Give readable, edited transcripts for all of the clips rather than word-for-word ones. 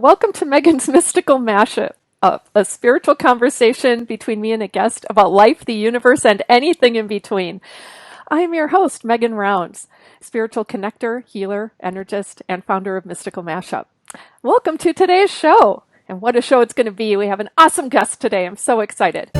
Welcome to Megan's Mystical Mashup, a spiritual conversation between me and a guest about life, the universe, and anything in between. I am your host, Megan Rounds, spiritual connector, healer, energist, and founder of Mystical Mashup. Welcome to today's show. And what a show it's going to be. We have an awesome guest today. I'm so excited.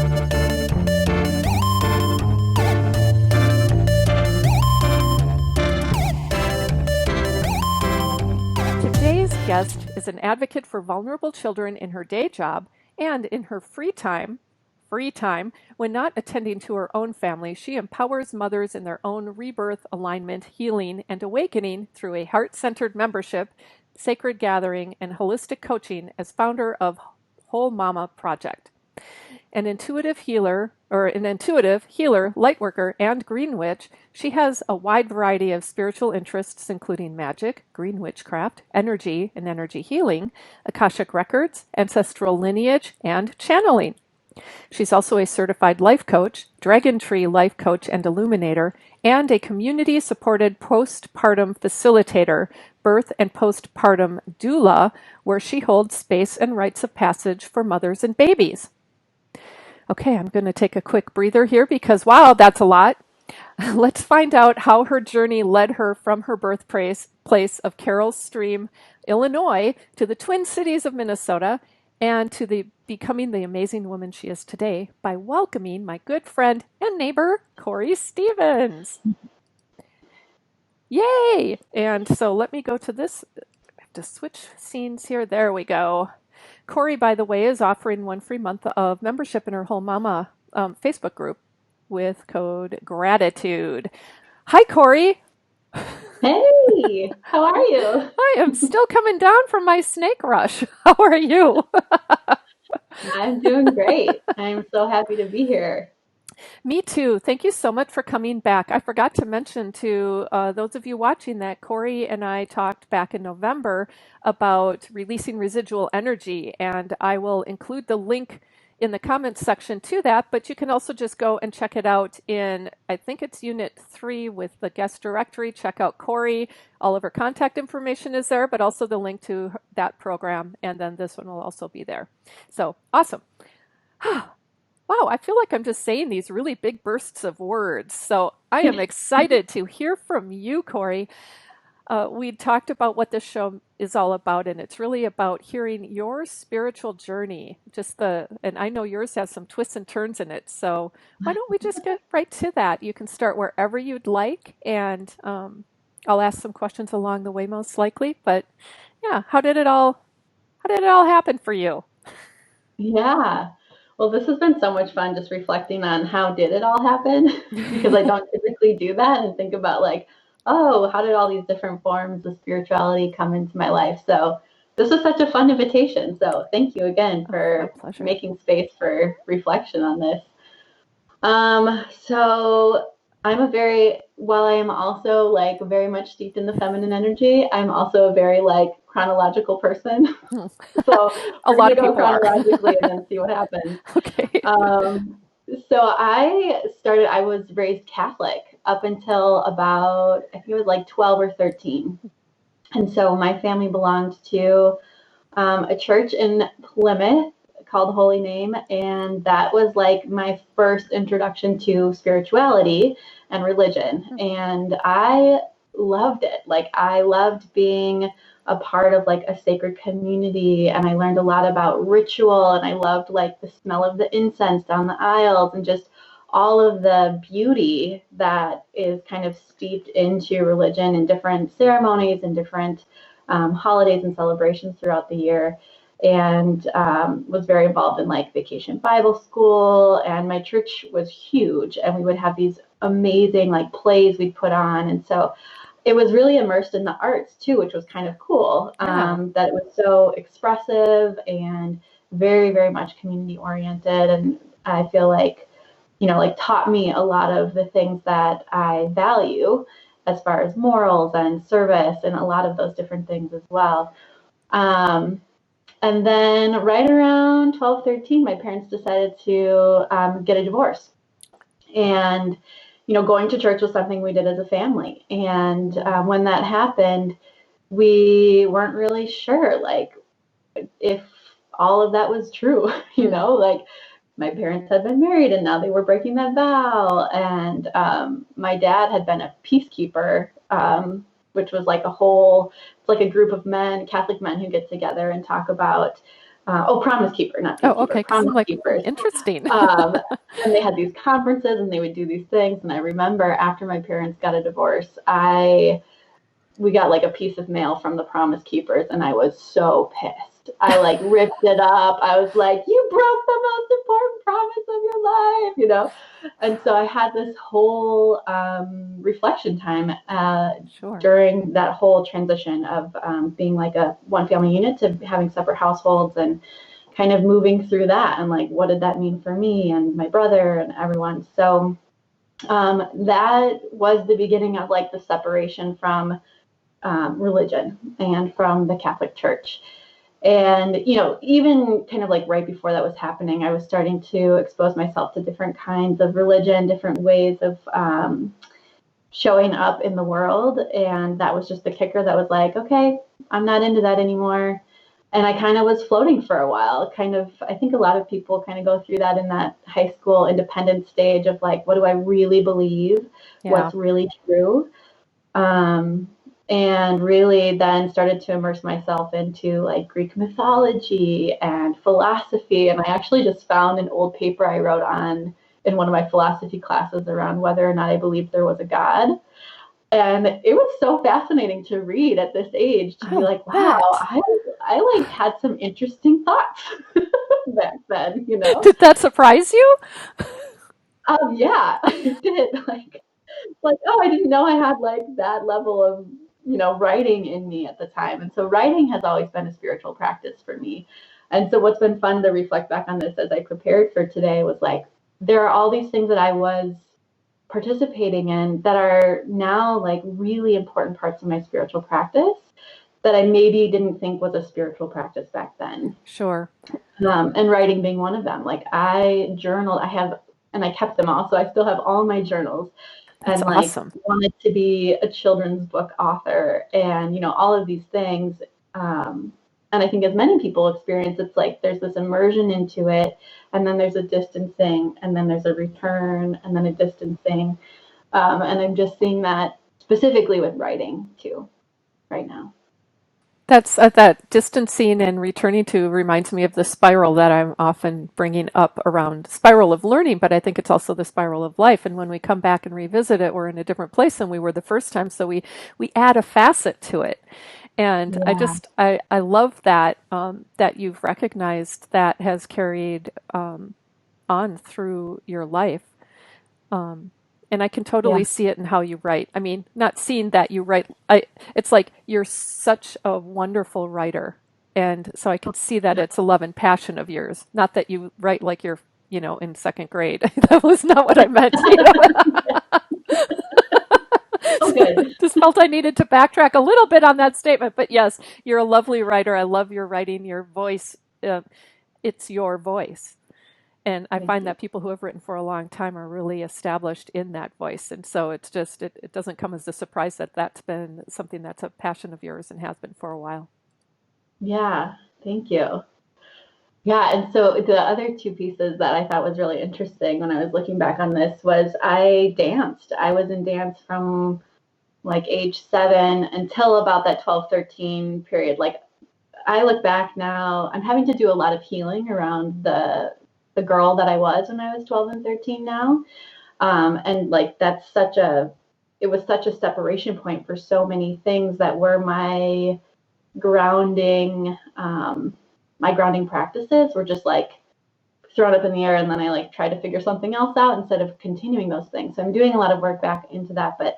Today's guest is an advocate for vulnerable children in her day job and in her free time, when not attending to her own family, she empowers mothers in their own rebirth, alignment, healing, and awakening through a heart-centered membership, sacred gathering, and holistic coaching as founder of Whole Mama Project. An intuitive healer, lightworker, and green witch, she has a wide variety of spiritual interests, including magic, green witchcraft, energy and energy healing, Akashic records, ancestral lineage, and channeling. She's also a certified life coach, Dragon Tree life coach and illuminator, and a community-supported postpartum facilitator, birth and postpartum doula, where she holds space and rites of passage for mothers and babies. Okay, I'm going to take a quick breather here because, wow, that's a lot. Let's find out how her journey led her from her birthplace of Carroll Stream, Illinois, to the Twin Cities of Minnesota, and to becoming the amazing woman she is today by welcoming my good friend and neighbor, Kori Stephens. Yay! And so let me go to this. I have to switch scenes here. There we go. Kori, by the way, is offering one free month of membership in her Whole Mama Facebook group with code GRATITUDE. Hi, Kori. Hey, how are you? I am still coming down from my snake rush. How are you? I'm doing great. I'm so happy to be here. Me too. Thank you so much for coming back. I forgot to mention to those of you watching that Kori and I talked back in November about releasing residual energy, and I will include the link in the comments section to that, but you can also just go and check it out in, I think it's Unit 3 with the guest directory. Check out Kori. All of her contact information is there, but also the link to that program, and then this one will also be there. So awesome. Wow, I feel like I'm just saying these really big bursts of words. So I am excited to hear from you, Kori. We talked about what this show is all about, and it's really about hearing your spiritual journey. And I know yours has some twists and turns in it. So why don't we just get right to that? You can start wherever you'd like, and I'll ask some questions along the way, most likely. But yeah, how did it all happen for you? Yeah. Well, this has been so much fun just reflecting on how did it all happen because I don't typically do that and think about like, oh, how did all these different forms of spirituality come into my life? So this was such a fun invitation. So thank you again Oh, my for pleasure. making space for reflection on this. So I'm while I am also like very much steeped in the feminine energy, I'm also a very like chronological person. So A we're lot gonna of go people are. chronologically and then see what happens. Okay. Um, I was raised Catholic up until about, I think it was like 12 or 13. And so my family belonged to a church in Plymouth called Holy Name, and that was like my first introduction to spirituality and religion. And I loved it. Like I loved being a part of like a sacred community, and I learned a lot about ritual, and I loved like the smell of the incense down the aisles and just all of the beauty that is kind of steeped into religion and different ceremonies and different holidays and celebrations throughout the year, and was very involved in like vacation Bible school. And my church was huge, and we would have these amazing like plays we'd put on. And so it was really immersed in the arts too, which was kind of cool. Yeah. That it was so expressive and very, very much community oriented. And I feel like, like taught me a lot of the things that I value as far as morals and service and a lot of those different things as well. Um, and then right around 12, 13, my parents decided to get a divorce. And, going to church was something we did as a family. And when that happened, we weren't really sure, like, if all of that was true, like my parents had been married and now they were breaking that vow. And my dad had been a peacekeeper, which was like it's like a group of men, Catholic men, who get together and talk about, promise keeper, not Oh, peacekeeper, okay. Because I'm promise like, keepers. interesting. And they had these conferences and they would do these things. And I remember after my parents got a divorce, we got like a piece of mail from the Promise Keepers, and I was so pissed. I like ripped it up. I was like, "You broke the most important promise of your life," And so I had this whole reflection time Sure. during that whole transition of being like a one family unit to having separate households, and kind of moving through that, and like, what did that mean for me and my brother and everyone? So that was the beginning of like the separation from religion and from the Catholic Church. And, even kind of like right before that was happening, I was starting to expose myself to different kinds of religion, different ways of showing up in the world. And that was just the kicker that was like, okay, I'm not into that anymore. And I kind of was floating for a while. I think a lot of people kind of go through that in that high school independence stage of like, what do I really believe? Yeah. What's really true? And really then started to immerse myself into like Greek mythology and philosophy. And I actually just found an old paper I wrote on in one of my philosophy classes around whether or not I believed there was a God. And it was so fascinating to read at this age, to be like, wow, I like had some interesting thoughts back then, Did that surprise you? Yeah, it did. Like, oh, I didn't know I had like that level of, writing in me at the time. And so writing has always been a spiritual practice for me. And so what's been fun to reflect back on this as I prepared for today was like, there are all these things that I was participating in that are now like really important parts of my spiritual practice that I maybe didn't think was a spiritual practice back then. Sure. And writing being one of them. Like I journaled, and I kept them all. So I still have all my journals, That's and like awesome. wanted to be a children's book author, and all of these things. And I think as many people experience, it's like there's this immersion into it, and then there's a distancing, and then there's a return, and then a distancing. And I'm just seeing that specifically with writing too right now. That's that distancing and returning to reminds me of the spiral that I'm often bringing up around spiral of learning, but I think it's also the spiral of life. And when we come back and revisit it, we're in a different place than we were the first time. So we add a facet to it. And Yeah, I love that that you've recognized that has carried on through your life. Um, and I can yeah, totally see it in how you write. I mean, not seeing that you write, it's like you're such a wonderful writer. And so I can see that it's a love and passion of yours. Not that you write like you're, in second grade. That was not what I meant. oh, So good. just felt I needed to backtrack a little bit on that statement. But yes, you're a lovely writer. I love your writing, your voice. It's your voice. And I Thank find you. that people who have written for a long time are really established in that voice. And so it's just, it doesn't come as a surprise that that's been something that's a passion of yours and has been for a while. Yeah, thank you. Yeah, and so the other two pieces that I thought was really interesting when I was looking back on this was I danced. I was in dance from like age 7 until about that 12, 13 period. Like I look back now, I'm having to do a lot of healing around the girl that I was when I was 12 and 13 now. And like it was such a separation point for so many things that were grounding my grounding practices were just like thrown up in the air, and then I like tried to figure something else out instead of continuing those things. So I'm doing a lot of work back into that. But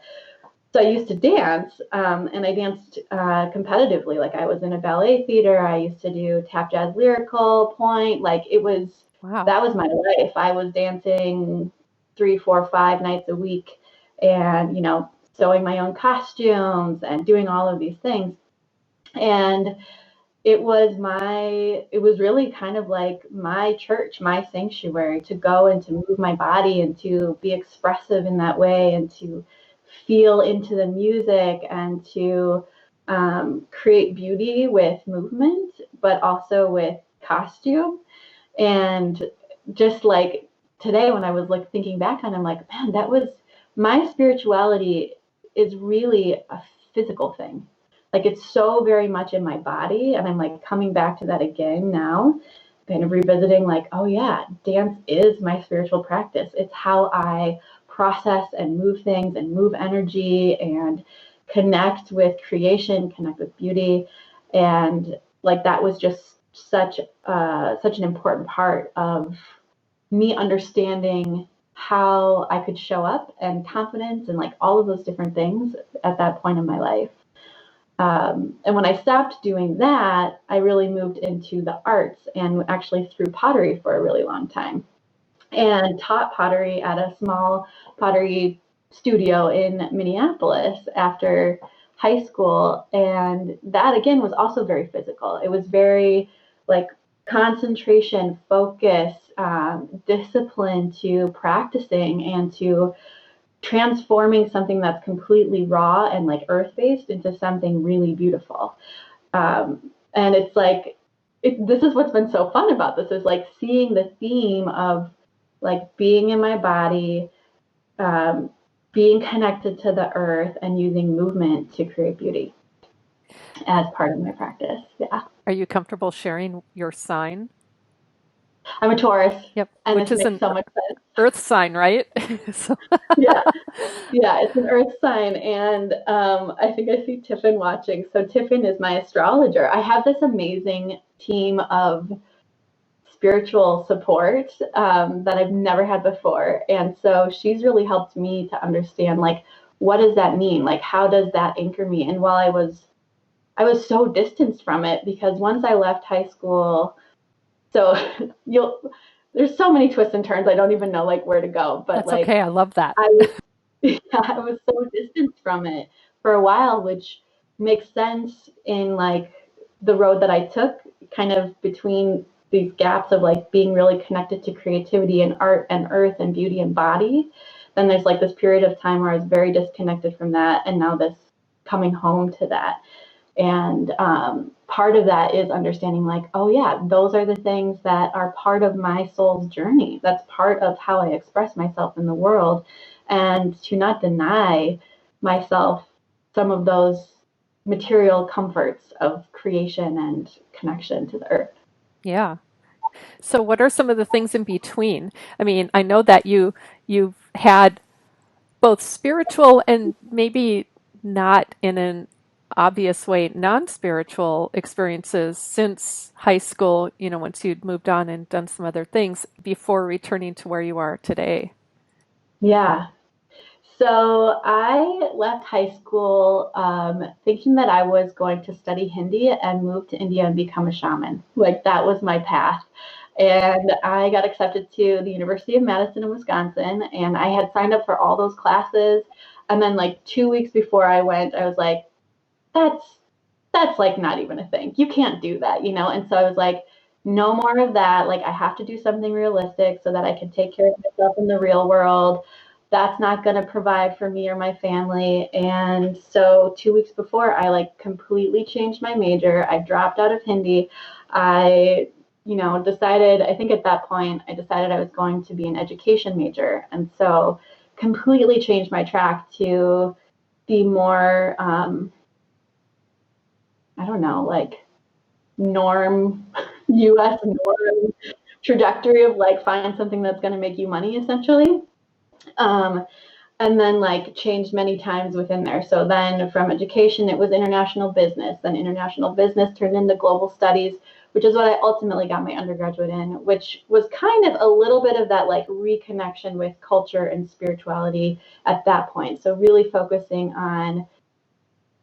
so I used to dance, and I danced competitively. Like I was in a ballet theater. I used to do tap jazz lyrical point. Like Wow. that was my life. I was dancing 3, 4, 5 nights a week, and sewing my own costumes and doing all of these things. And it was really kind of like my church, my sanctuary, to go and to move my body and to be expressive in that way and to feel into the music and to create beauty with movement, but also with costume. And just like today, when I was like thinking back on it, I'm like, man, that was my spirituality is really a physical thing. Like it's so very much in my body. And I'm like coming back to that again now, kind of revisiting like, oh yeah, dance is my spiritual practice. It's how I process and move things and move energy and connect with creation, connect with beauty. And like that was just such an important part of me understanding how I could show up and confidence and like all of those different things at that point in my life. And when I stopped doing that, I really moved into the arts and actually threw pottery for a really long time and taught pottery at a small pottery studio in Minneapolis after high school. And that again was also very physical. It was very like concentration, focus, discipline to practicing and to transforming something that's completely raw and like earth based into something really beautiful. And it's like, this is what's been so fun about this is like seeing the theme of like being in my body, being connected to the earth and using movement to create beauty as part of my practice. Yeah. Are you comfortable sharing your sign? I'm a Taurus Yep, and which this is makes an so much sense. earth sign, right? So, Yeah. Yeah, it's an earth sign. And I think I see Tiffin watching. So Tiffin is my astrologer. I have this amazing team of spiritual support that I've never had before. And so she's really helped me to understand like, what does that mean? Like, how does that anchor me? And while I was so distanced from it because once I left high school, so there's so many twists and turns. I don't even know like where to go, but that's like okay. I love that. I was, yeah, I was so distanced from it for a while, which makes sense in like the road that I took kind of between these gaps of like being really connected to creativity and art and earth and beauty and body. Then there's like this period of time where I was very disconnected from that. And now this coming home to that. And part of that is understanding like, oh yeah, those are the things that are part of my soul's journey. That's part of how I express myself in the world. And to not deny myself some of those material comforts of creation and connection to the earth. Yeah. So what are some of the things in between? I mean, I know that you've had both spiritual and maybe not in an obvious way non-spiritual experiences since high school, once you'd moved on and done some other things before returning to where you are today. Yeah. So I left high school thinking that I was going to study Hindi and move to India and become a shaman. Like that was my path. And I got accepted to the University of Madison in Wisconsin, and I had signed up for all those classes. And then like 2 weeks before I went, I was like, that's that's like not even a thing. You can't do that, you know? And so I was like, no more of that. Like I have to do something realistic so that I can take care of myself in the real world. That's not going to provide for me or my family. And so 2 weeks before I like completely changed my major. I dropped out of Hindi. I, decided, I think at that point I decided I was going to be an education major. And so completely changed my track to be more I don't know, like norm, US norm trajectory of like find something that's going to make you money essentially. Um, and then like changed many times within there. So then from education, it was international business. Then international business turned into global studies, which is what I ultimately got my undergraduate in, which was kind of a little bit of that like reconnection with culture and spirituality at that point. So really focusing on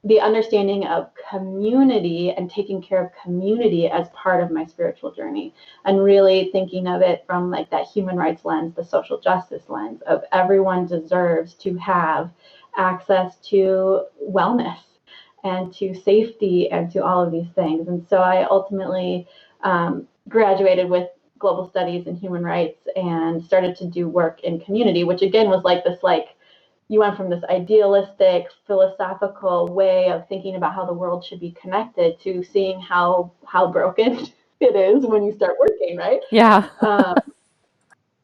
the understanding of community and taking care of community as part of my spiritual journey, and really thinking of it from like that human rights lens, the social justice lens of everyone deserves to have access to wellness and to safety and to all of these things. And so I ultimately graduated with global studies and human rights and started to do work in community, which again was like this like you went from this idealistic, philosophical way of thinking about how the world should be connected to seeing how broken it is when you start working, right? Yeah. Um,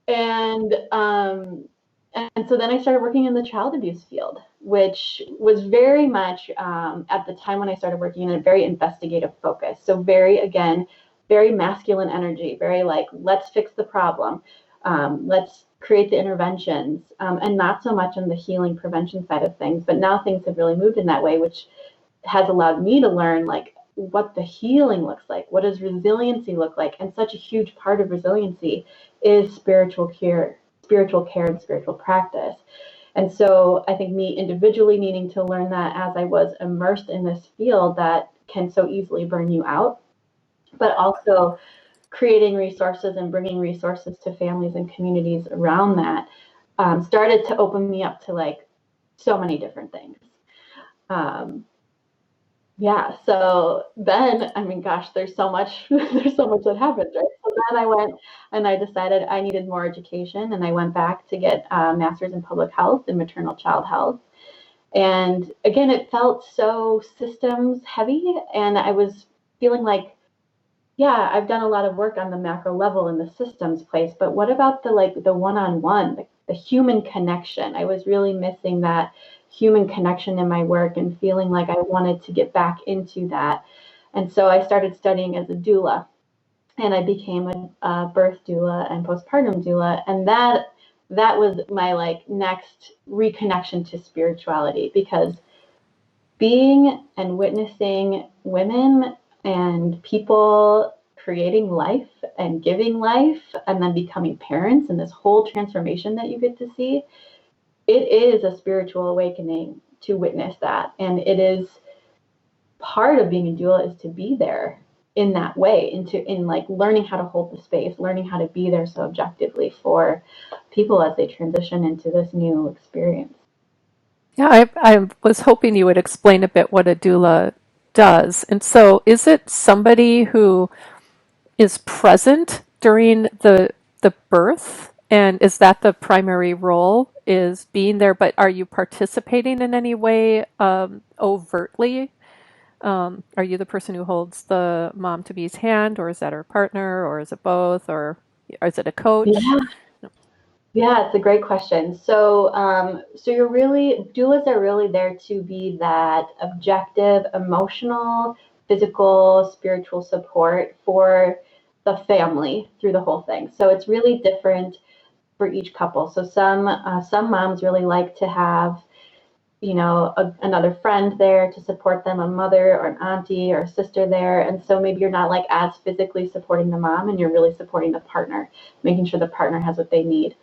and and so then I started working in the child abuse field, which was very much at the time when I started working in a very investigative focus. So very again, very masculine energy, very like let's fix the problem, let's create the interventions, and not so much on the healing prevention side of things. But now things have really moved in that way, which has allowed me to learn like what the healing looks like, what does resiliency look like, and such a huge part of resiliency is spiritual care and spiritual practice. And so I think me individually needing to learn that as I was immersed in this field that can so easily burn you out, but also creating resources and bringing resources to families and communities around that started to open me up to like so many different things. Um, yeah, so then, I mean, gosh, there's so much, there's so much that happens, right? So then I went and I decided I needed more education, and I went back to get a master's in public health and maternal child health. And again, it felt so systems heavy, and I was feeling like, yeah, I've done a lot of work on the macro level in the systems place, but what about the like the one-on-one, the human connection? I was really missing that human connection in my work and feeling like I wanted to get back into that. And so I started studying as a doula, and I became a birth doula and postpartum doula, and that was my like next reconnection to spirituality, because being and witnessing women and people creating life and giving life and then becoming parents and this whole transformation that you get to see, it is a spiritual awakening to witness that. And it is part of being a doula is to be there in that way, in like learning how to hold the space, learning how to be there so objectively for people as they transition into this new experience. Yeah, I was hoping you would explain a bit what a doula does. And so, is it somebody who is present during the birth? And is that the primary role, is being there? But are you participating in any way overtly? Are you the person who holds the mom to be's hand, or is that her partner, or is it both, or is it a coach? Yeah, yeah, it's a great question. So, so you're really doulas are really there to be that objective, emotional, physical, spiritual support for the family through the whole thing. So it's really different for each couple. So some moms really like to have another friend there to support them, a mother or an auntie or a sister there. And so maybe you're not like as physically supporting the mom, and you're really supporting the partner, making sure the partner has what they need.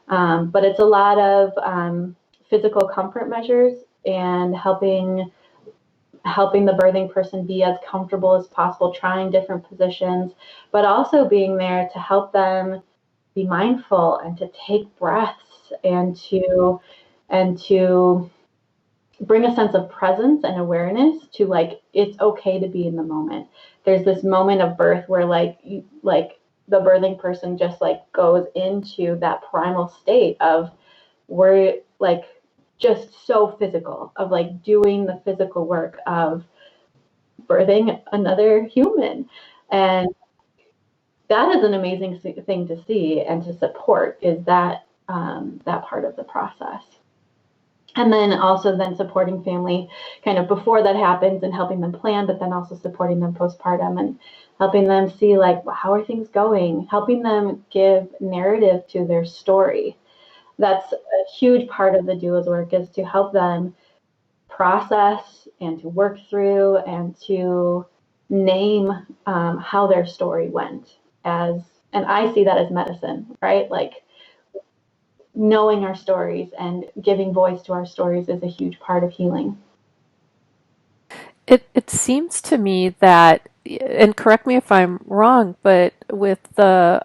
But it's a lot of physical comfort measures and helping the birthing person be as comfortable as possible, trying different positions, but also being there to help them be mindful and to take breaths and to bring a sense of presence and awareness to like it's okay to be in the moment. There's this moment of birth where like the birthing person just like goes into that primal state of we're like just so physical, of like doing the physical work of birthing another human. And that is an amazing thing to see and to support, is that part of the process. And then also then supporting family kind of before that happens and helping them plan, but then also supporting them postpartum and helping them see like how are things going, helping them give narrative to their story. That's a huge part of the doula's work, is to help them process and to work through and to name how their story went, as and I see that as medicine, right? Like knowing our stories and giving voice to our stories is a huge part of healing. It seems to me that, and correct me if I'm wrong, but with the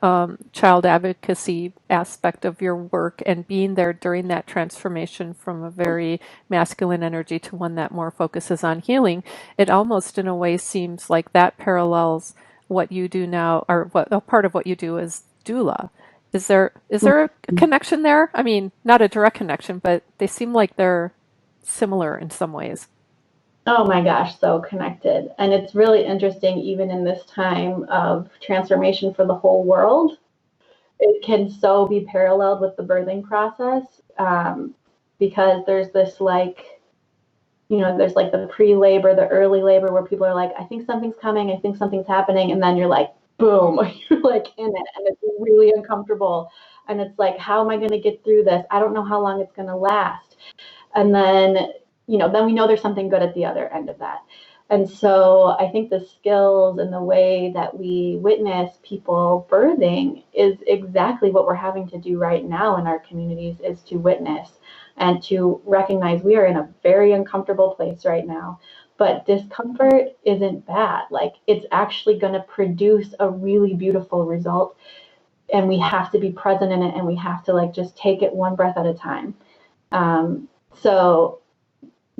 child advocacy aspect of your work and being there during that transformation from a very masculine energy to one that more focuses on healing, it almost in a way seems like that parallels what you do now, or what a part of what you do as doula. Is there a connection there? I mean, not a direct connection, but they seem like they're similar in some ways. Oh my gosh, so connected. And it's really interesting, even in this time of transformation for the whole world, it can so be paralleled with the birthing process, because there's this like, there's like the pre-labor, the early labor where people are like, I think something's coming, I think something's happening. And then you're like, boom, you're like in it. And it's really uncomfortable. And it's like, how am I going to get through this? I don't know how long it's going to last. And then we know there's something good at the other end of that. And so I think the skills and the way that we witness people birthing is exactly what we're having to do right now in our communities, is to witness and to recognize we are in a very uncomfortable place right now. But discomfort isn't bad. Like, it's actually going to produce a really beautiful result. And we have to be present in it, and we have to like just take it one breath at a time. Um, so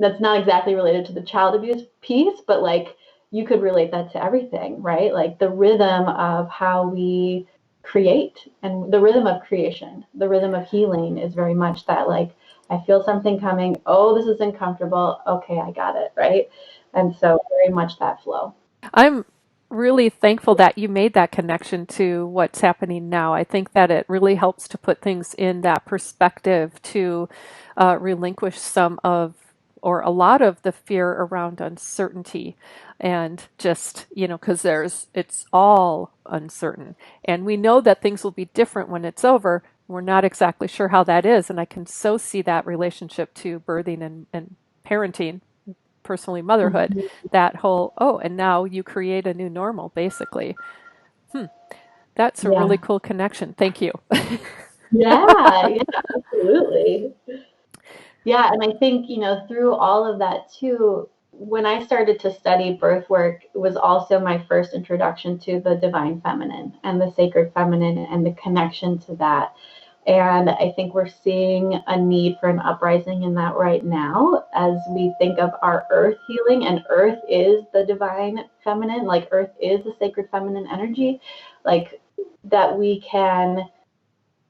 that's not exactly related to the child abuse piece, but like you could relate that to everything, right? Like the rhythm of how we create and the rhythm of creation, the rhythm of healing is very much that like, I feel something coming. Oh, this is uncomfortable. Okay, I got it, right? And so very much that flow. I'm really thankful that you made that connection to what's happening now. I think that it really helps to put things in that perspective to relinquish some of or a lot of the fear around uncertainty and just, because it's all uncertain. And we know that things will be different when it's over. We're not exactly sure how that is. And I can so see that relationship to birthing and parenting, personally motherhood, that whole, oh, and now you create a new normal, basically. Hmm, that's a really Yeah. cool connection. Thank you. Yeah, yeah, absolutely. Yeah, and I think, through all of that too, when I started to study birth work, it was also my first introduction to the divine feminine and the sacred feminine and the connection to that. And I think we're seeing a need for an uprising in that right now as we think of our earth healing, and earth is the divine feminine, like earth is the sacred feminine energy, like that we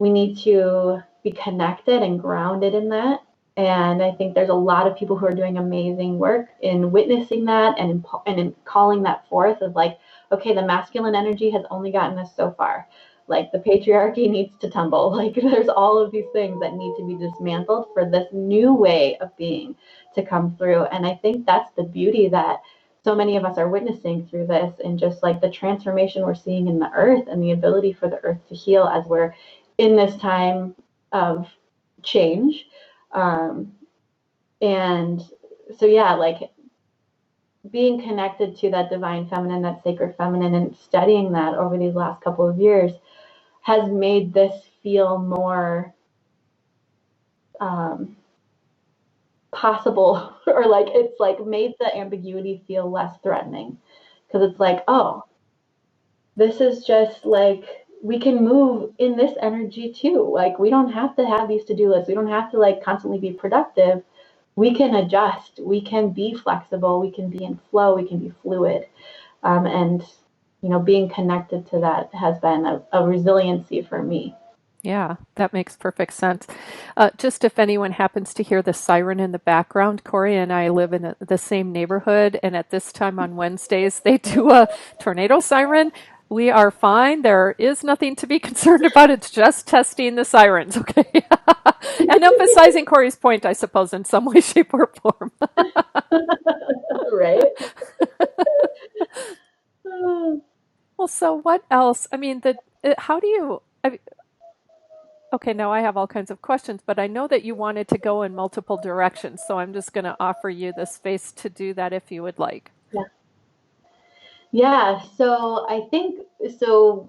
need to be connected and grounded in that. And I think there's a lot of people who are doing amazing work in witnessing that and in calling that forth of like, okay, the masculine energy has only gotten us so far. Like the patriarchy needs to tumble. Like there's all of these things that need to be dismantled for this new way of being to come through. And I think that's the beauty that so many of us are witnessing through this, and just like the transformation we're seeing in the earth and the ability for the earth to heal as we're in this time of change. Um, and so, yeah, like being connected to that divine feminine, that sacred feminine, and studying that over these last couple of years has made this feel more um, possible, or like it's like made the ambiguity feel less threatening, because it's like, oh, this is just like we can move in this energy too. Like we don't have to have these to-do lists. We don't have to like constantly be productive. We can adjust. We can be flexible. We can be in flow. We can be fluid. And being connected to that has been a resiliency for me. Yeah, that makes perfect sense. Just if anyone happens to hear the siren in the background, Corey and I live in the same neighborhood, and at this time on Wednesdays, they do a tornado siren. We are fine. There is nothing to be concerned about. It's just testing the sirens, okay? And emphasizing Corey's point, I suppose, in some way, shape, or form. Right? Well, so what else? I mean, how do you? Okay, now I have all kinds of questions, but I know that you wanted to go in multiple directions, so I'm just going to offer you the space to do that if you would like. Yeah. Yeah, so I think so,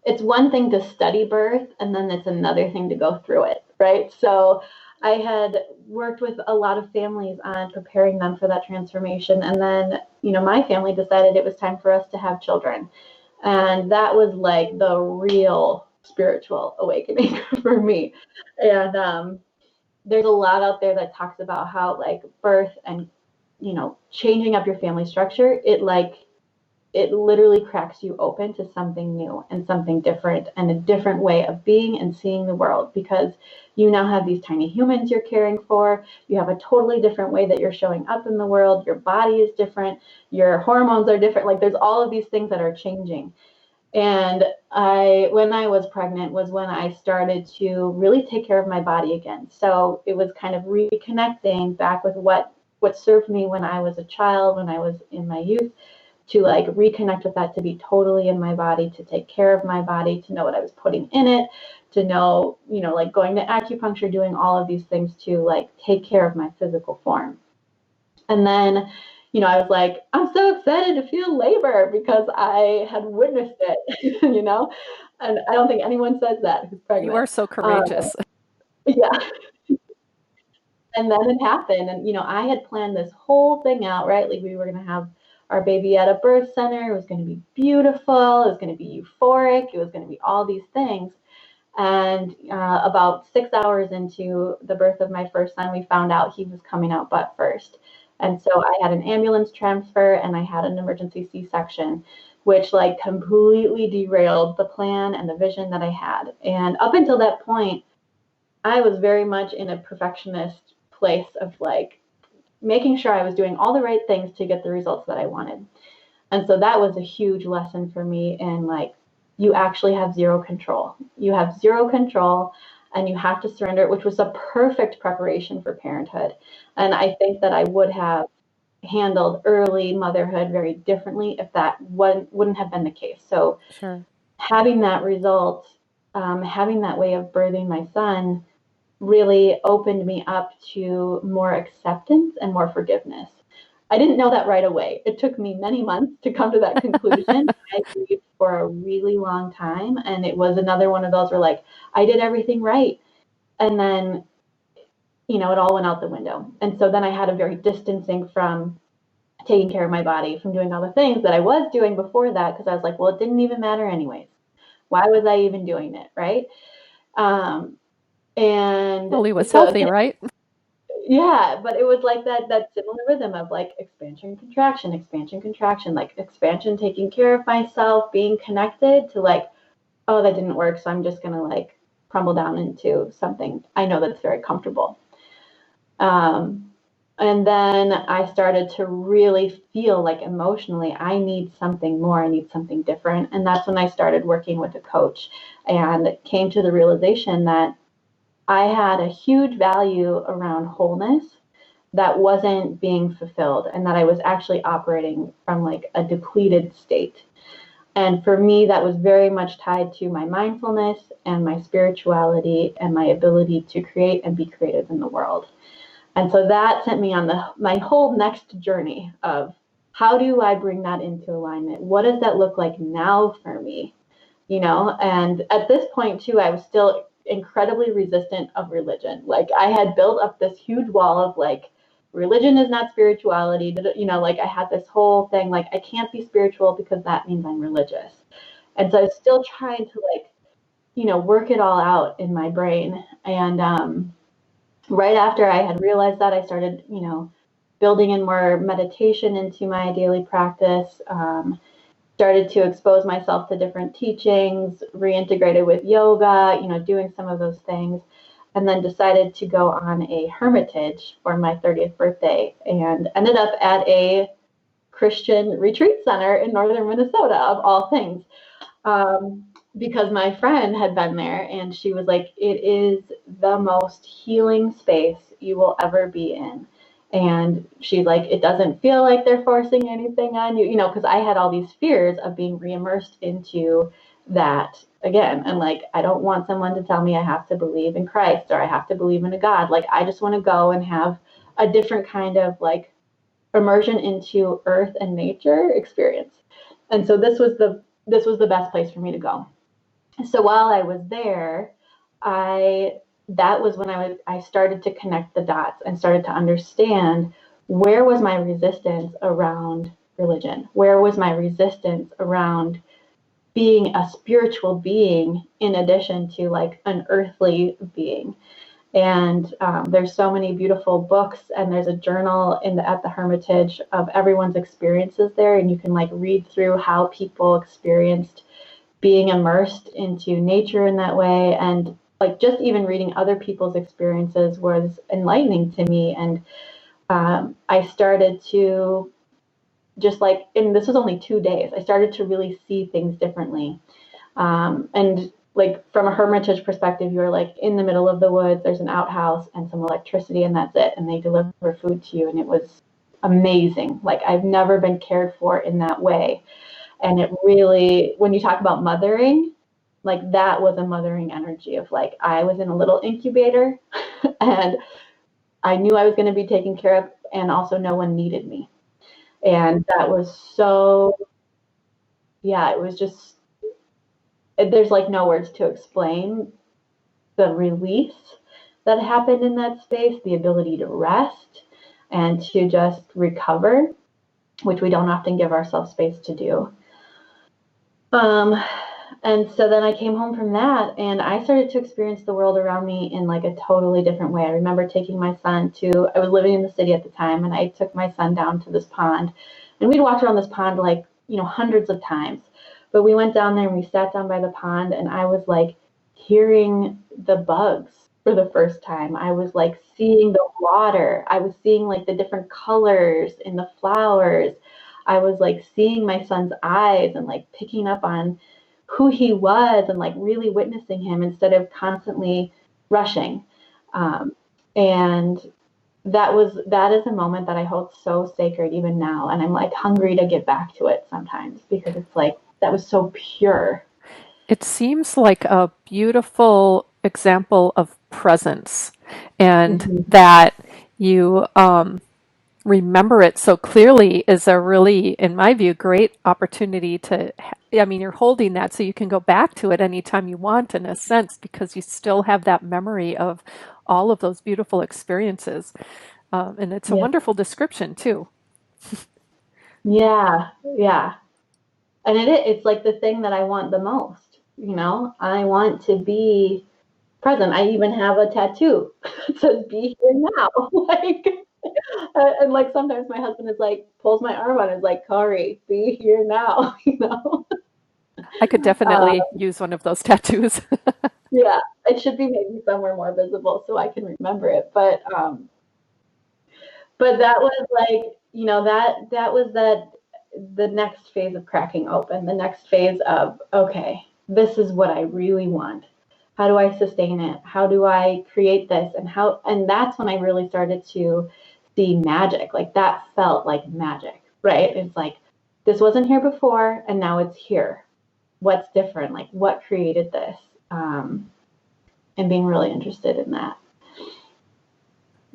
it's one thing to study birth, and then it's another thing to go through it, right? So I had worked with a lot of families on preparing them for that transformation, and then, my family decided it was time for us to have children. And that was like the real spiritual awakening for me. And there's a lot out there that talks about how like birth and changing up your family structure, it like it literally cracks you open to something new and something different and a different way of being and seeing the world, because you now have these tiny humans you're caring for. You have a totally different way that you're showing up in the world. Your body is different. Your hormones are different. Like there's all of these things that are changing. And when I was pregnant was when I started to really take care of my body again. So it was kind of reconnecting back with what served me when I was a child, when I was in my youth, to like reconnect with that, to be totally in my body, to take care of my body, to know what I was putting in it, to know, like going to acupuncture, doing all of these things to like take care of my physical form. And then, I was like, I'm so excited to feel labor because I had witnessed it, and I don't think anyone says that who's You pregnant. are so courageous. Yeah. And then it happened. And, I had planned this whole thing out, right? Like we were going to have our baby at a birth center. It was going to be beautiful. It was going to be euphoric. It was going to be all these things. And about 6 hours into the birth of my first son, we found out he was coming out butt first. And so I had an ambulance transfer and I had an emergency C-section, which like completely derailed the plan and the vision that I had. And up until that point, I was very much in a perfectionist place of like making sure I was doing all the right things to get the results that I wanted. And so that was a huge lesson for me in like, you actually have zero control. You have zero control and you have to surrender it, which was a perfect preparation for parenthood. And I think that I would have handled early motherhood very differently if that wouldn't have been the case. So Sure. having that result, having that way of birthing my son really opened me up to more acceptance and more forgiveness. I didn't know that right away. It took me many months to come to that conclusion. I grieved for a really long time, and it was another one of those where like I did everything right, and then it all went out the window. And so then I had a very distancing from taking care of my body, from doing all the things that I was doing before that, because I was like, well, it didn't even matter anyways. Why was I even doing it, right? Um, and Well, he was so healthy, right? yeah, but it was like that similar rhythm of like expansion, contraction, like expansion, taking care of myself, being connected, to like, oh, that didn't work, so I'm just gonna like crumble down into something I know that's very comfortable. Um, and then I started to really feel like emotionally, I need something more, I need something different. And that's when I started working with a coach and came to the realization that I had a huge value around wholeness that wasn't being fulfilled, and that I was actually operating from like a depleted state. And for me, that was very much tied to my mindfulness and my spirituality and my ability to create and be creative in the world. And so that sent me on my whole next journey of how do I bring that into alignment? What does that look like now for me? And at this point too, I was still incredibly resistant of religion. Like I had built up this huge wall of like, religion is not spirituality. Like I had this whole thing, like I can't be spiritual because that means I'm religious. And so I was still trying to like, work it all out in my brain. And right after I had realized that, I started, building in more meditation into my daily practice. Started to expose myself to different teachings, reintegrated with yoga, doing some of those things, and then decided to go on a hermitage for my 30th birthday and ended up at a Christian retreat center in northern Minnesota, of all things. Because my friend had been there and she was like, it is the most healing space you will ever be in. And she's like, it doesn't feel like they're forcing anything on you, because I had all these fears of being reimmersed into that again. And like, I don't want someone to tell me I have to believe in Christ or I have to believe in a God. Like, I just want to go and have a different kind of like immersion into earth and nature experience. And so this was the best place for me to go. So while I was there, that was when I started to connect the dots and started to understand where was my resistance around religion? Where was my resistance around being a spiritual being in addition to like an earthly being? And there's so many beautiful books, and there's a journal at the Hermitage of everyone's experiences there, and you can like read through how people experienced being immersed into nature in that way. And like just even reading other people's experiences was enlightening to me. And I started to just like, and this was only 2 days, I started to really see things differently. And like from a hermitage perspective, you're like in the middle of the woods, there's an outhouse and some electricity, and that's it. And they deliver food to you. And it was amazing. Like I've never been cared for in that way. And it really, when you talk about mothering, like that was a mothering energy of like, I was in a little incubator and I knew I was going to be taken care of, and also no one needed me. And that was so, yeah, it was just, there's like no words to explain the release that happened in that space, the ability to rest and to just recover, which we don't often give ourselves space to do. Um, and so then I came home from that and I started to experience the world around me in like a totally different way. I remember taking my son to, I was living in the city at the time, and I took my son down to this pond, and we'd walked around this pond like, hundreds of times. But we went down there and we sat down by the pond, and I was like hearing the bugs for the first time. I was like seeing the water. I was seeing like the different colors in the flowers. I was like seeing my son's eyes and like picking up on who he was and like really witnessing him instead of constantly rushing. Um, and that is a moment that I hold so sacred even now. And I'm like hungry to get back to it sometimes because it's like, that was so pure. It seems like a beautiful example of presence, and Mm-hmm. that you remember it so clearly is a really, in my view, great opportunity to. I mean, you're holding that so you can go back to it anytime you want, in a sense, because you still have that memory of all of those beautiful experiences. And it's a Yeah. wonderful description, too. Yeah. Yeah. And it's like the thing that I want the most. I want to be present. I even have a tattoo that says "Be here now." Like, and like sometimes my husband is like pulls my arm on, and is like, "Kori, be here now." I could Uh, definitely use one of those tattoos. yeah, it should be maybe somewhere more visible so I can remember it. But that was like, that was that the next phase of cracking open, the next phase of, okay, this is what I really want. How do I sustain it? How do I create this? And that's when I really started to see magic. Like that felt like magic, right? It's like, this wasn't here before and now it's here. What's different? Like what created this? And being really interested in that.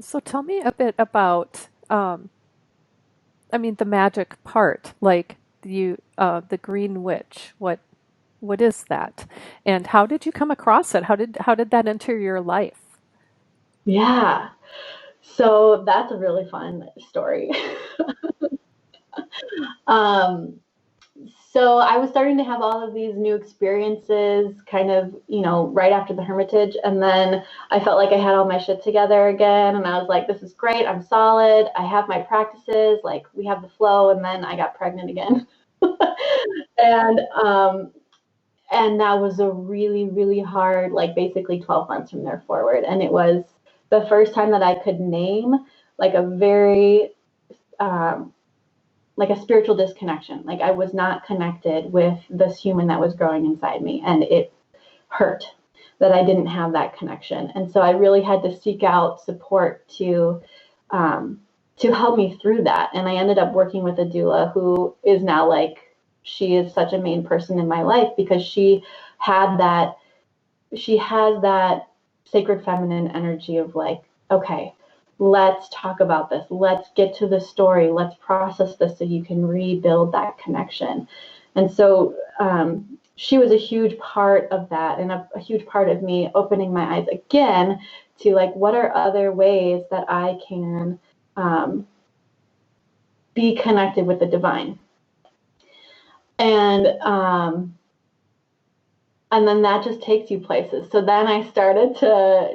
So tell me a bit about, I mean, the magic part, like the Green Witch. What is that, and how did you come across it? How did that enter your life? Yeah. So that's a really fun story. um, so I was starting to have all of these new experiences kind of, right after the Hermitage. And then I felt like I had all my shit together again. And I was like, this is great. I'm solid. I have my practices. Like we have the flow. And then I got pregnant again. and, um, and that was a really, really hard, like basically 12 months from there forward. And it was the first time that I could name like a very, um, like a spiritual disconnection. Like I was not connected with this human that was growing inside me, and it hurt that I didn't have that connection. And so I really had to seek out support um, to help me through that. And I ended up working with a doula who is now like, she is such a main person in my life because had that she has that sacred feminine energy of like, okay, let's talk about this. Let's get to the story. Let's process this so you can rebuild that connection. And so she was a huge part of that, and a huge part of me opening my eyes again to like, what are other ways that I can um, be connected with the divine. And And then that just takes you places. So then I started to,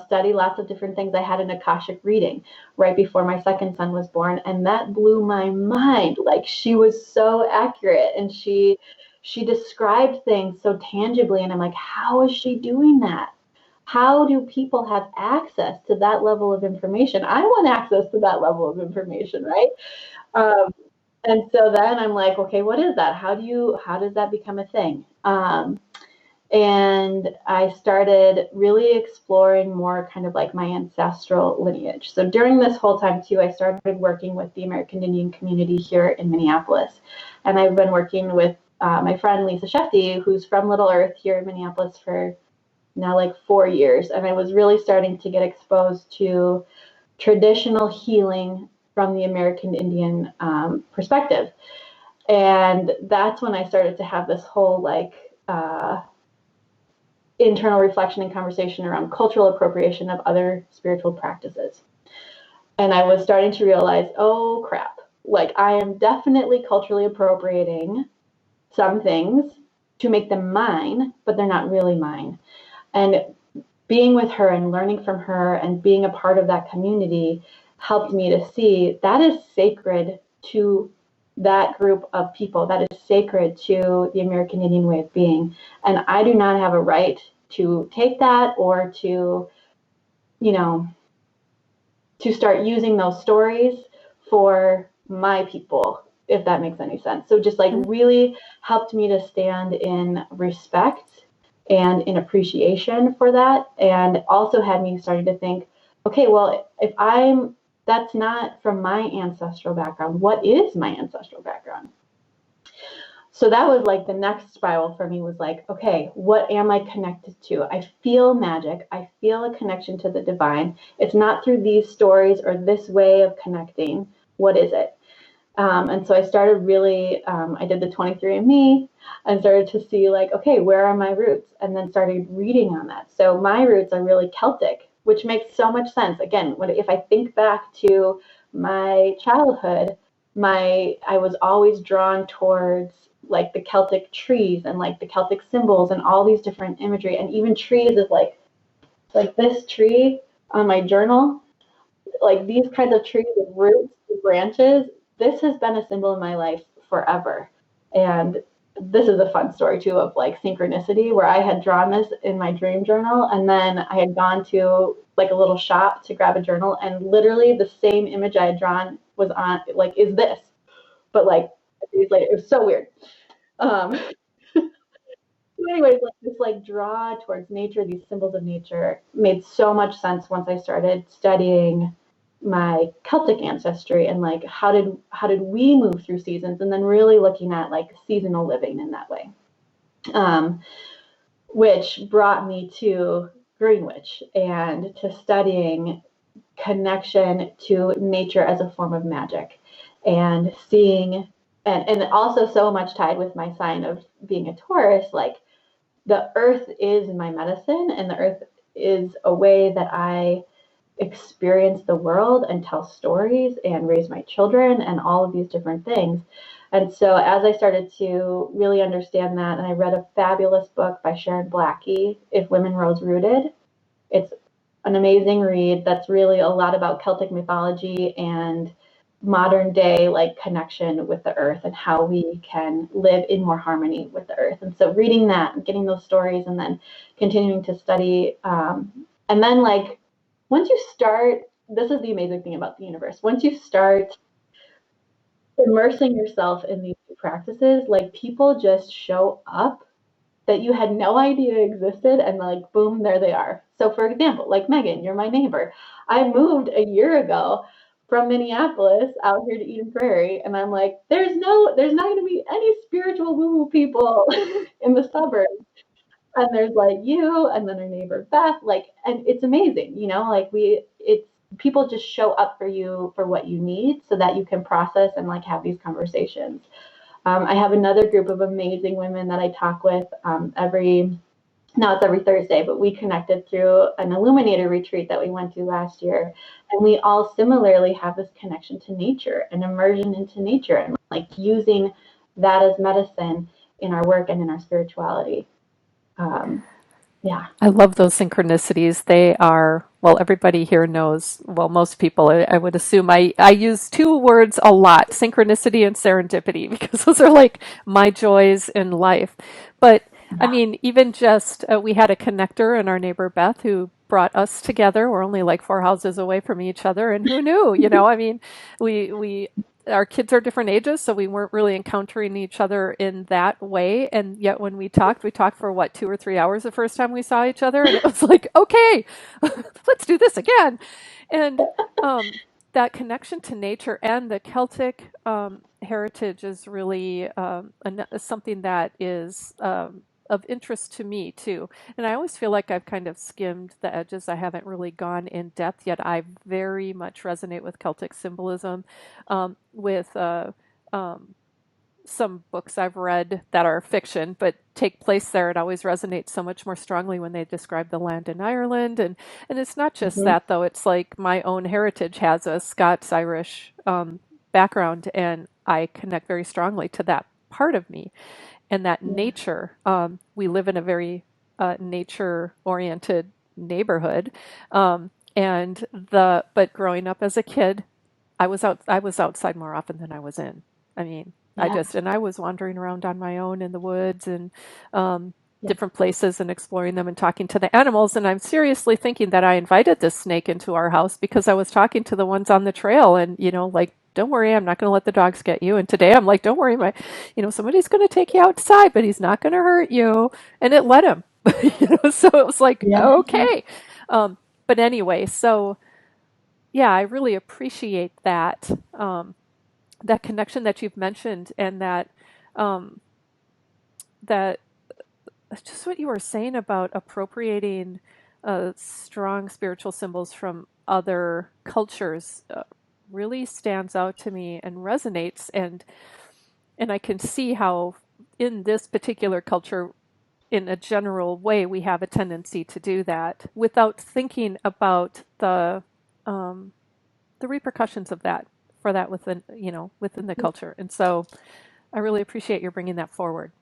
study lots of different things. I had an Akashic reading right before my second son was born, and that blew my mind. Like, she was so accurate, and she described things so tangibly, and I'm like, how is she doing that? How do people have access to that level of information? I want access to that level of information, right? Um, and so then I'm like, okay, what is that? How does that become a thing? And I started really exploring more kind of like my ancestral lineage. So during this whole time too, I started working with the American Indian community here in Minneapolis. And I've been working with my friend Lisa Shefty, who's from Little Earth here in Minneapolis for now like 4 years. And I was really starting to get exposed to traditional healing from the American Indian perspective. And that's when I started to have this whole like internal reflection and conversation around cultural appropriation of other spiritual practices. And I was starting to realize, oh crap, like I am definitely culturally appropriating some things to make them mine, but they're not really mine. And being with her and learning from her and being a part of that community helped me to see that is sacred to that group of people. That is sacred to the American Indian way of being. And I do not have a right to take that or to, to start using those stories for my people, if that makes any sense. So just like really helped me to stand in respect and in appreciation for that. And also had me starting to think, okay, well, if that's not from my ancestral background, what is my ancestral background? So that was like the next spiral for me, was like, okay, what am I connected to? I feel magic. I feel a connection to the divine. It's not through these stories or this way of connecting. What is it? And so I started really, I did the 23andMe and started to see like, okay, where are my roots? And then started reading on that. So my roots are really Celtic, which makes so much sense. Again, if I think back to my childhood, I was always drawn towards like the Celtic trees and like the Celtic symbols and all these different imagery, and even trees is like this tree on my journal, like these kinds of trees with roots and branches. This has been a symbol in my life forever. And this is a fun story too of like synchronicity, where I had drawn this in my dream journal, and then I had gone to like a little shop to grab a journal, and literally the same image I had drawn was on, like, is this, but like days later. It was so weird. Um, anyways, like this like draw towards nature, these symbols of nature made so much sense once I started studying my Celtic ancestry and like how did we move through seasons, and then really looking at like seasonal living in that way, which brought me to Greenwich and to studying connection to nature as a form of magic, and seeing, and also so much tied with my sign of being a Taurus, like the earth is my medicine, and the earth is a way that I experience the world and tell stories and raise my children and all of these different things. And so as I started to really understand that, and I read a fabulous book by Sharon Blackie, If Women Rose Rooted. It's an amazing read that's really a lot about Celtic mythology and modern day like connection with the earth and how we can live in more harmony with the earth. And so reading that and getting those stories and then continuing to study, and then like once you start, this is the amazing thing about the universe, once you start immersing yourself in these practices, like people just show up that you had no idea existed, and like boom, there they are. So for example, like Megan, you're my neighbor. I moved a year ago from Minneapolis out here to Eden Prairie, and I'm like, there's not going to be any spiritual woo-woo people in the suburbs. And there's like you, and then our neighbor Beth, like, and it's amazing, like it's people just show up for you for what you need, so that you can process and like have these conversations. I have another group of amazing women that I talk with now it's every Thursday, but we connected through an Illuminator retreat that we went to last year. And we all similarly have this connection to nature and immersion into nature, and like using that as medicine in our work and in our spirituality. Yeah. I love those synchronicities. They are, well, everybody here knows, well, most people, I would assume I use two words a lot, synchronicity and serendipity, because those are like my joys in life. But I Yeah. mean, even just, we had a connector in our neighbor Beth who brought us together. We're only like 4 houses away from each other, and who knew, I mean, we our kids are different ages, so we weren't really encountering each other in that way. And yet, when we talked for what, 2 or 3 hours the first time we saw each other, and it was like, okay, let's do this again. And that connection to nature and the Celtic heritage is really something that is of interest to me too. And I always feel like I've kind of skimmed the edges. I haven't really gone in depth yet. I very much resonate with Celtic symbolism, with um, some books I've read that are fiction but take place there. It always resonates so much more strongly when they describe the land in Ireland. And it's not just Hmm. that, though. It's like my own heritage has a Scots Irish background, and I connect very strongly to that part of me and that Yeah. nature. We live in a very nature oriented neighborhood. And but growing up as a kid, I was outside more often than I was in. I mean, Yeah. and I was wandering around on my own in the woods and um, Yeah. different places and exploring them and talking to the animals. And I'm seriously thinking that I invited this snake into our house because I was talking to the ones on the trail and, like, don't worry, I'm not going to let the dogs get you. And today I'm like, don't worry, somebody's going to take you outside, but he's not going to hurt you. And it let him. So it was like, Yeah. okay. But anyway, so yeah, I really appreciate that that connection that you've mentioned, and um, that just what you were saying about appropriating strong spiritual symbols from other cultures really stands out to me and resonates, and I can see how in this particular culture, in a general way, we have a tendency to do that without thinking about um, the repercussions of that for that within the culture. And so I really appreciate your bringing that forward.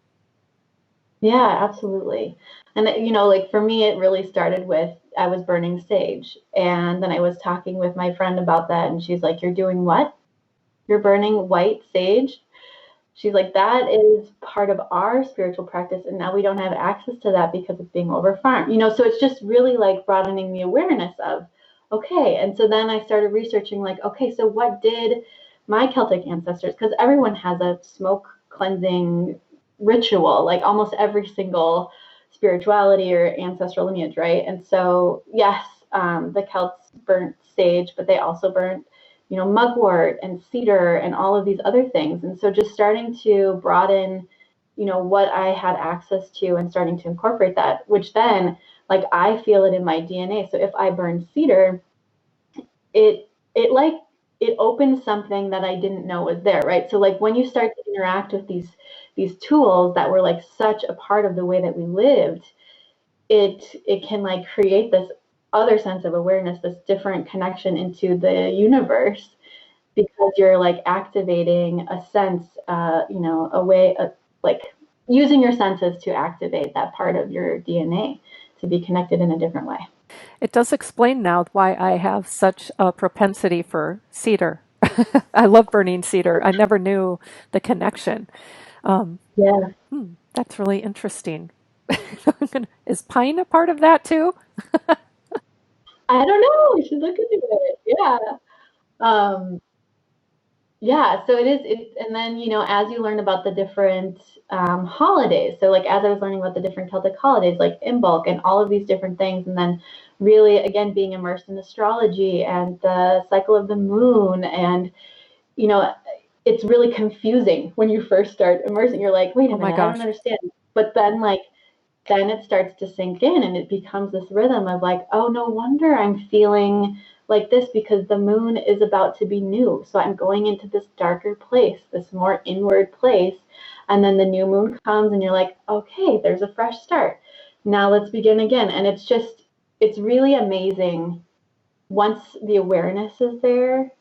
Yeah, absolutely. And like for me, it really started with I was burning sage, and then I was talking with my friend about that, and she's like, "You're doing what? You're burning white sage?" She's like, "That is part of our spiritual practice, and now we don't have access to that because it's being overfarmed." So it's just really like broadening the awareness of, okay. And so then I started researching, like, okay, so what did my Celtic ancestors? Because everyone has a smoke cleansing ritual, like almost every single spirituality or ancestral lineage, right? And so yes, the Celts burnt sage, but they also burnt mugwort and cedar and all of these other things. And so just starting to broaden, what I had access to and starting to incorporate that, which then, like, I feel it in my DNA. So if I burn cedar, it like it opens something that I didn't know was there, right? So like when you start to interact with these tools that were like such a part of the way that we lived, it can like create this other sense of awareness, this different connection into the universe because you're like activating a sense, a way of like using your senses to activate that part of your DNA to be connected in a different way. It does explain now why I have such a propensity for cedar. I love burning cedar. I never knew the connection. Um, Yeah. that's really interesting. Is pine a part of that too? I don't know. You should look into it. Yeah. Um, Yeah, so it is. And then as you learn about the different holidays, so like as I was learning about the different Celtic holidays, like Imbolc and all of these different things, and then really again being immersed in astrology and the cycle of the moon, and you know, it's really confusing when you first start immersing. You're like, wait a Oh my minute, I don't gosh. understand. But then then it starts to sink in and it becomes this rhythm of like, oh, no wonder I'm feeling like this because the moon is about to be new. So I'm going into this darker place, this more inward place. And then the new moon comes and you're like, okay, there's a fresh start. Now let's begin again. And it's really amazing once the awareness is there,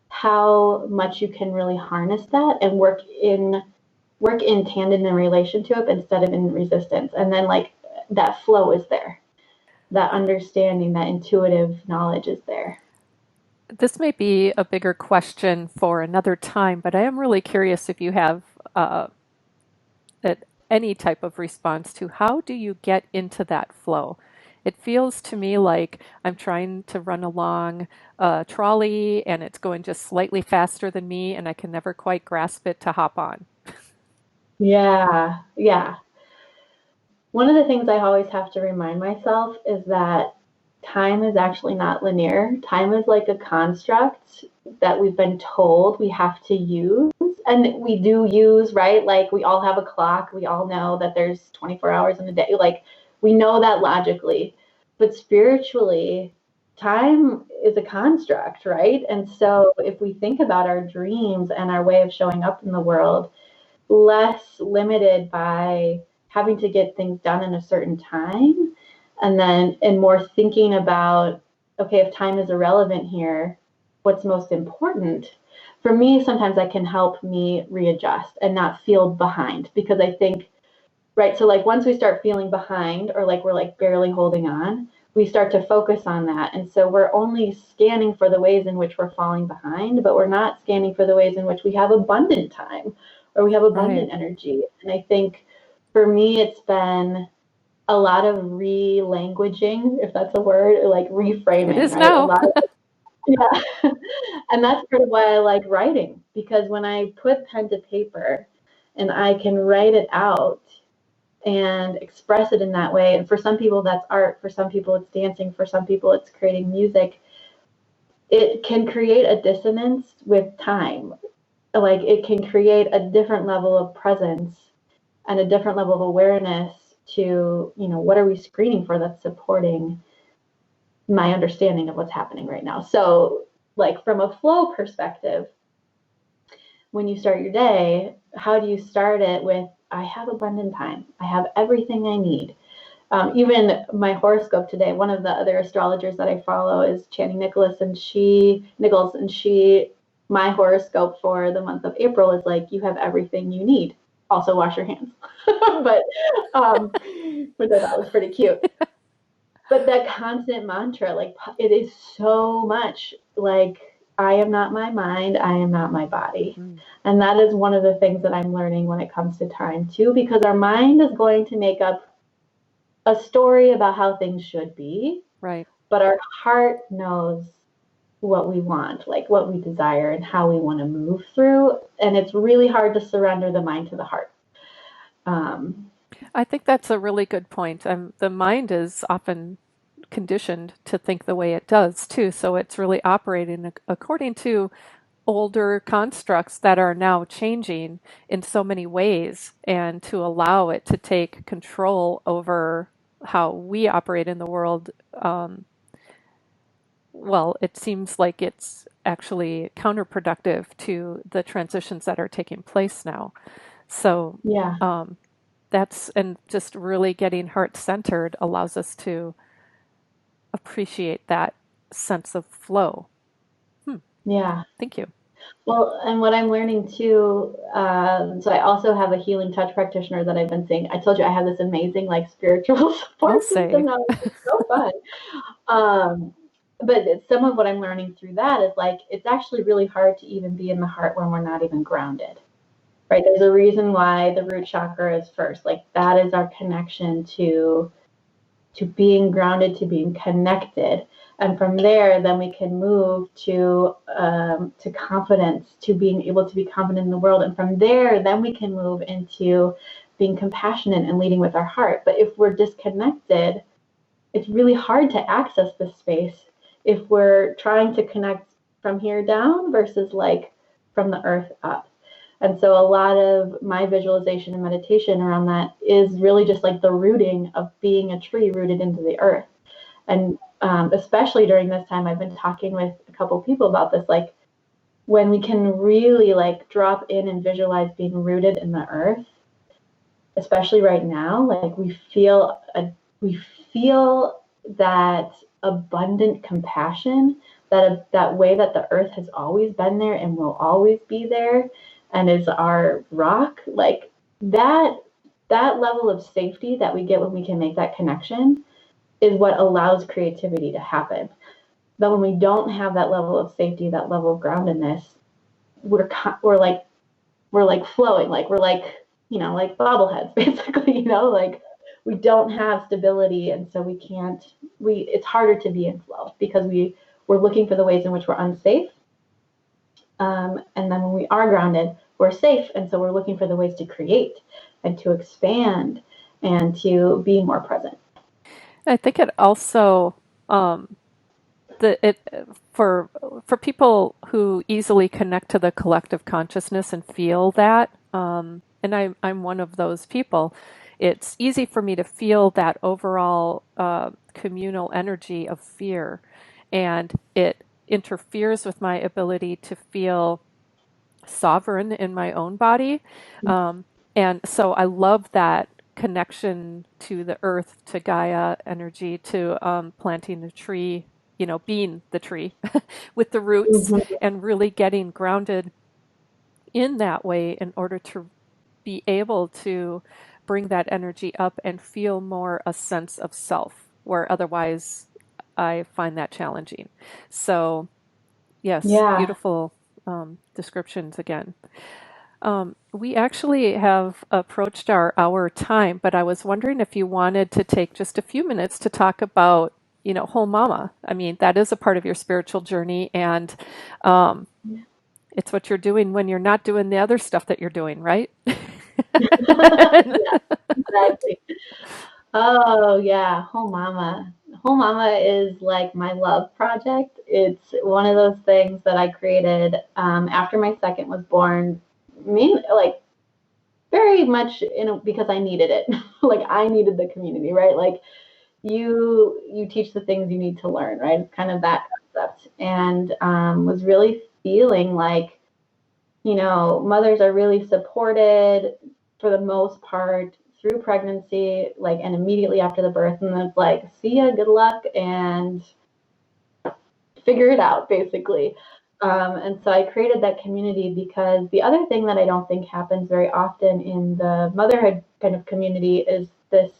how much you can really harness that and work in tandem in relation to it instead of in resistance. And then like that flow is there. That understanding, that intuitive knowledge is there. This may be a bigger question for another time, but I am really curious if you have any type of response to how do you get into that flow? It feels to me like I'm trying to run along a trolley and it's going just slightly faster than me, and I can never quite grasp it to hop on. Yeah, yeah. One of the things I always have to remind myself is that time is actually not linear. Time is like a construct that we've been told we have to use. And we do use, right? Like we all have a clock. We all know that there's 24 hours in a day. Like we know that logically. But spiritually, time is a construct, right? And so if we think about our dreams and our way of showing up in the world, less limited by having to get things done in a certain time, and more thinking about, okay, if time is irrelevant here, what's most important? For me, sometimes that can help me readjust and not feel behind, because I think, right, so like once we start feeling behind, or like we're like barely holding on, we start to focus on that, and so we're only scanning for the ways in which we're falling behind, but we're not scanning for the ways in which we have abundant time or we have Right. abundant energy. And I think for me it's been a lot of re-languaging, if that's a word, or like It reframing, is right? A now. lot of, yeah. And that's part of why I like writing, because when I put pen to paper and I can write it out and express it in that way, and for some people that's art, for some people it's dancing, for some people it's creating music, it can create a dissonance with time. Like it can create a different level of presence and a different level of awareness to, what are we screening for that's supporting my understanding of what's happening right now. So like from a flow perspective, when you start your day, how do you start it with, I have abundant time, I have everything I need? Even my horoscope today, one of the other astrologers that I follow is Channing Nicholas, and my horoscope for the month of April is like, you have everything you need. Also wash your hands. but which I thought was pretty cute. But that constant mantra, like it is so much like, I am not my mind, I am not my body. Mm, And that is one of the things that I'm learning when it comes to time too, because our mind is going to make up a story about how things should be, right. but our heart knows what we want, like what we desire and how we want to move through. And it's really hard to surrender the mind to the heart. Um, I think that's a really good point. The mind is often conditioned to think the way it does too, so it's really operating according to older constructs that are now changing in so many ways, and to allow it to take control over how we operate in the world, well, it seems like it's actually counterproductive to the transitions that are taking place now. So yeah, um, and just really getting heart centered allows us to appreciate that sense of flow. Hmm, yeah. thank you. Well, and what I'm learning too, so I also have a healing touch practitioner that I've been seeing. I told you I have this amazing like spiritual I'll support system say. now. It's so fun. Um, but some of what I'm learning through that is like, it's actually really hard to even be in the heart when we're not even grounded, right? There's a reason why the root chakra is first. Like that is our connection to being grounded, to being connected, and from there, then we can move to confidence, to being able to be confident in the world, and from there, then we can move into being compassionate and leading with our heart. But if we're disconnected, it's really hard to access this space if we're trying to connect from here down versus like from the earth up. And so a lot of my visualization and meditation around that is really just like the rooting of being a tree rooted into the earth. And especially during this time, I've been talking with a couple of people about this, like when we can really like drop in and visualize being rooted in the earth, especially right now, like we feel that abundant compassion, that way that the earth has always been there and will always be there and is our rock, like that that level of safety that we get when we can make that connection is what allows creativity to happen. But when we don't have that level of safety, that level of groundedness, we're like flowing, like we're like, like bobbleheads, basically, like we don't have stability, and so it's harder to be in flow because we're looking for the ways in which we're unsafe. And then when we are grounded, we're safe, and so we're looking for the ways to create and to expand and to be more present. I think it also for people who easily connect to the collective consciousness and feel that, and I'm one of those people. It's easy for me to feel that overall communal energy of fear, and it interferes with my ability to feel sovereign in my own body. And so I love that connection to the earth, to Gaia energy, to planting the tree, being the tree with the roots, Mm-hmm. and really getting grounded in that way in order to be able to bring that energy up and feel more a sense of self, where otherwise I find that challenging. So, yes, Yeah. beautiful descriptions again. We actually have approached our hour time, but I was wondering if you wanted to take just a few minutes to talk about, whole mama. I mean, that is a part of your spiritual journey, and um, it's what you're doing when you're not doing the other stuff that you're doing, right? Yeah, exactly. Oh yeah, Home Mama. Home Mama is like my love project. It's one of those things that I created after my second was born. Like very much because I needed it. Like I needed the community, right? Like you teach the things you need to learn, right? It's kind of that concept, and was really feeling like mothers are really supported for the most part through pregnancy, like, and immediately after the birth, and it's like, see ya, good luck, and figure it out, basically. And so I created that community because the other thing that I don't think happens very often in the motherhood kind of community is this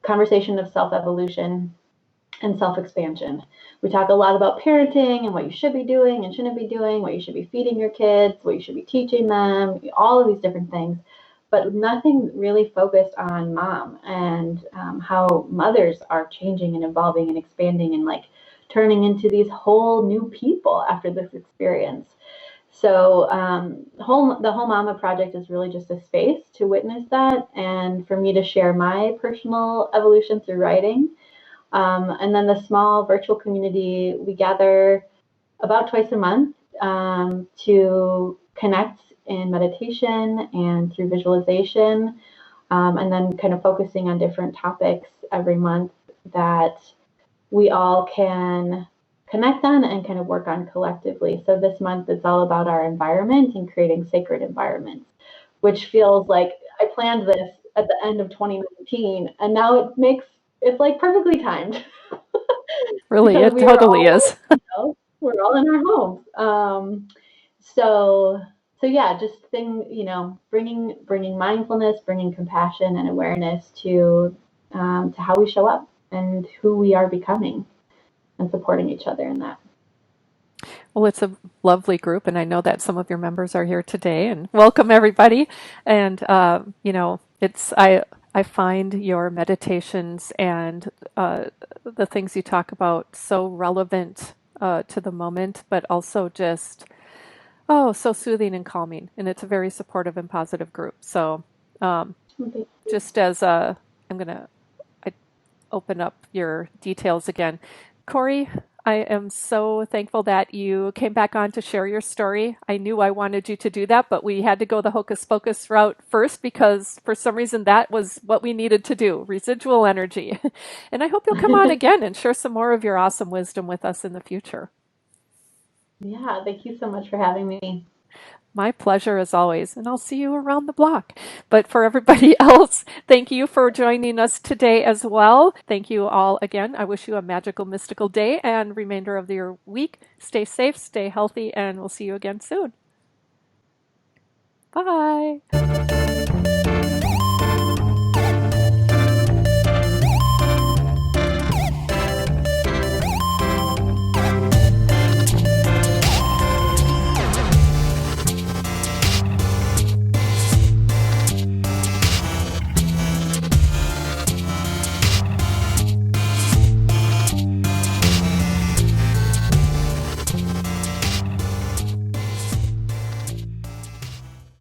conversation of self evolution and self expansion. We talk a lot about parenting and what you should be doing and shouldn't be doing, what you should be feeding your kids, what you should be teaching them, all of these different things, but nothing really focused on mom and how mothers are changing and evolving and expanding and like turning into these whole new people after this experience. So the Whole Mama Project is really just a space to witness that and for me to share my personal evolution through writing. And then the small virtual community, we gather about twice a month to connect in meditation and through visualization, and then kind of focusing on different topics every month that we all can connect on and kind of work on collectively. So this month it's all about our environment and creating sacred environments, which feels like I planned this at the end of 2019, and now it's like perfectly timed Really, because it totally is. we're all in our homes. So yeah, just bringing mindfulness, bringing compassion and awareness to how we show up and who we are becoming, and supporting each other in that. Well, it's a lovely group, and I know that some of your members are here today. And welcome everybody. And it's I find your meditations and the things you talk about so relevant to the moment, but also just so soothing and calming. And it's a very supportive and positive group. So just as I'm gonna I open up your details again. Kori, I am so thankful that you came back on to share your story. I knew I wanted you to do that, but we had to go the hocus pocus route first because for some reason that was what we needed to do, residual energy. And I hope you'll come on again and share some more of your awesome wisdom with us in the future. Yeah, thank you so much for having me. My pleasure as always, and I'll see you around the block. But for everybody else, thank you for joining us today as well. Thank you all again. I wish you a magical, mystical day and remainder of your week. Stay safe, stay healthy, and we'll see you again soon. Bye.